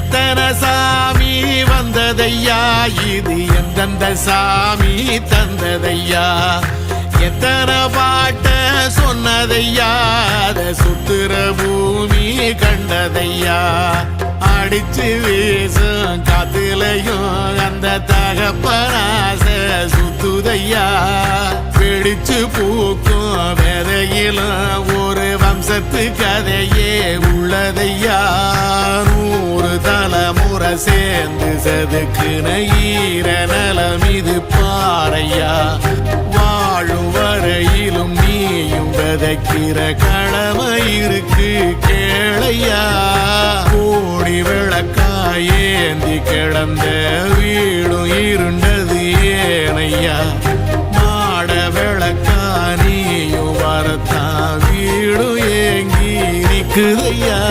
எத்தனை சாமி வந்ததையா இது எந்தெந்த சாமி தந்ததையா எத்தனை பாட்ட சொன்னதையா அத சுத்துற பூமி கண்டதையா அடிச்சு வீசும் காத்துலையும் அந்த தகப்பனாச சுத்துதையா பிடிச்சு பூக்கும் விதையிலும் ஒரு வம்சத்து கதையே உள்ளதையா 100 தலைமுறை சேர்ந்து செதுக்குன ஈர நலம் இது பாறையா வாழும் வரையிலும் நீயும் விதைக்கிற கடமை இருக்கு கேளையா கோடி விளக்காயேந்தி கிடந்த வீடும் இருண்டது ஏனையா மாட விளக்கா நீயும் வரத்தான் வீடும் ஏங்கி நிக்குதையா